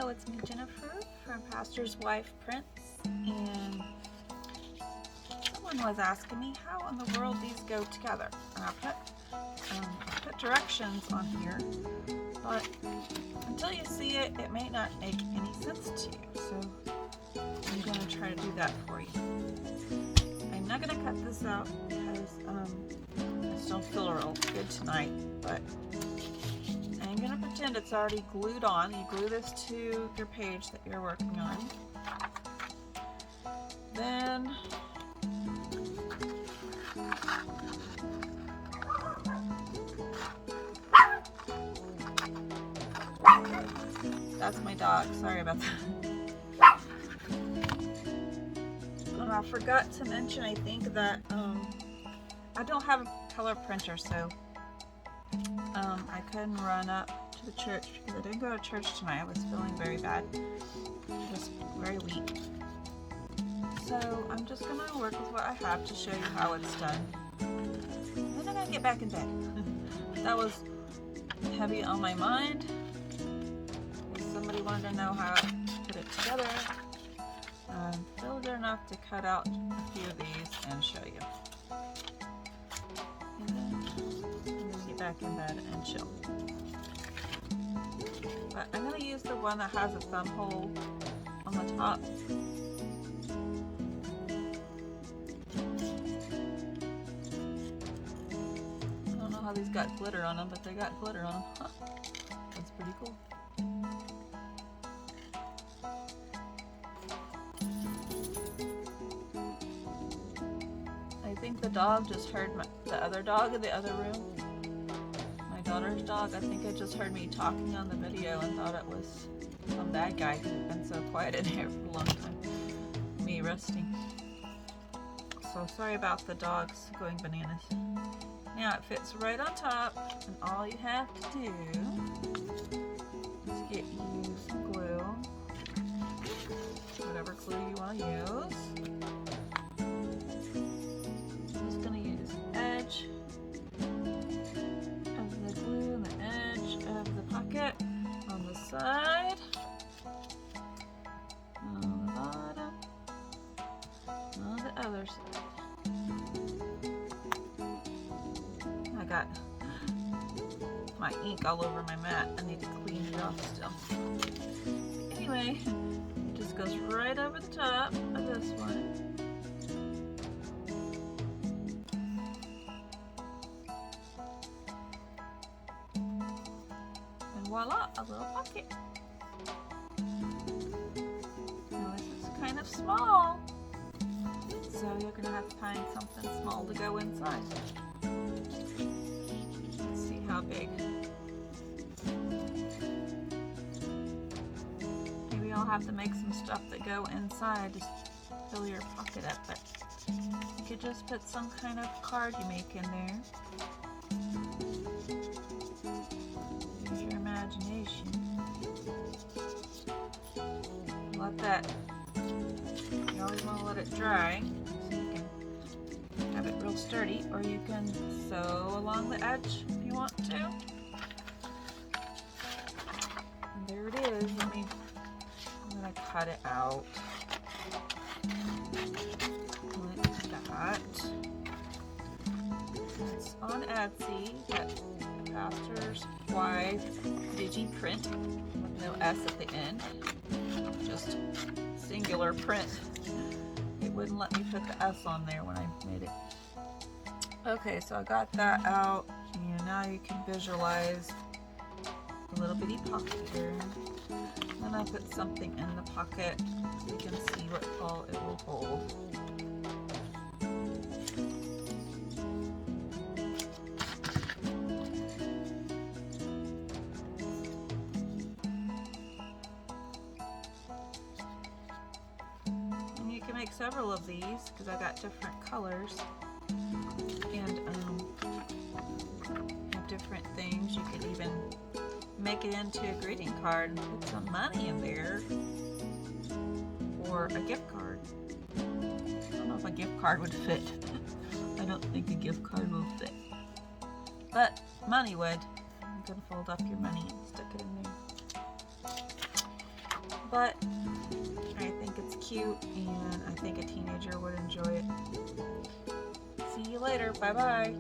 Hello, it's me, Jennifer, from Pastor's Wife Prints, and someone was asking me how in the world these go together. And I put directions on here, but until you see it, it may not make any sense to you, so I'm going to try to do that for you. I'm not going to cut this out because I just don't feel real good tonight, but I'm going to pretend it's already glued on. You glue this to your page that you're working on. Then that's my dog. Sorry about that. I forgot to mention, I think, that I don't have a color printer, so I couldn't run up to the church because I didn't go to church tonight. I was feeling very bad, just very weak. So I'm just going to work with what I have to show you how it's done. Then I'm going to get back in bed. That was heavy on my mind. If somebody wanted to know how to put it together, I'm still good enough to cut out a few of these and show you. And then I'm going to get back in bed and chill. But I'm going to use the one that has a thumb hole on the top. I don't know how these got glitter on them, but they got glitter on them. Huh. That's pretty cool. I think the dog just heard the other dog in the other room. My daughter's dog. I think it just heard me talking on the video and thought it was some bad guy because it's been so quiet in here for a long time. Me resting. So sorry about the dogs going bananas. Now it fits right on top, and all you have to do is get you some glue, whatever glue you want to use. I'm just going to use the edge of the glue and the edge of the pocket on the side, on the bottom, on the other side. I got my ink all over my mat. I need to clean it off still. Anyway, it just goes right over the top of this one. And voila, a little pocket. Now this is kind of small, so you're going to have to find something small to go inside. Let's see how big. Maybe I'll have to make some stuff that go inside to fill your pocket up, but you could just put some kind of card you make in there. Use your imagination. Let that, you always want to let it dry so you can have it real sturdy, or you can sew along the edge if you want to. And there it is. I'm gonna cut it out like that. It's on Etsy, got Pastor's Wife Digi Print with no S at the end, just singular print. It wouldn't let me put the S on there when I made it. Okay, so I got that out, and now you can visualize a little bitty pocket here. Then I put something in the pocket so you can see what all it will hold. And you can make several of these because I got different colors and have different things. You could even make it into a greeting card and put some money in there, or a gift card. I don't know if a gift card would fit. I don't think a gift card will fit, but money would. You can fold up your money and stick it in there. but I think it's cute and I think a teenager would enjoy it. See you later. Bye bye.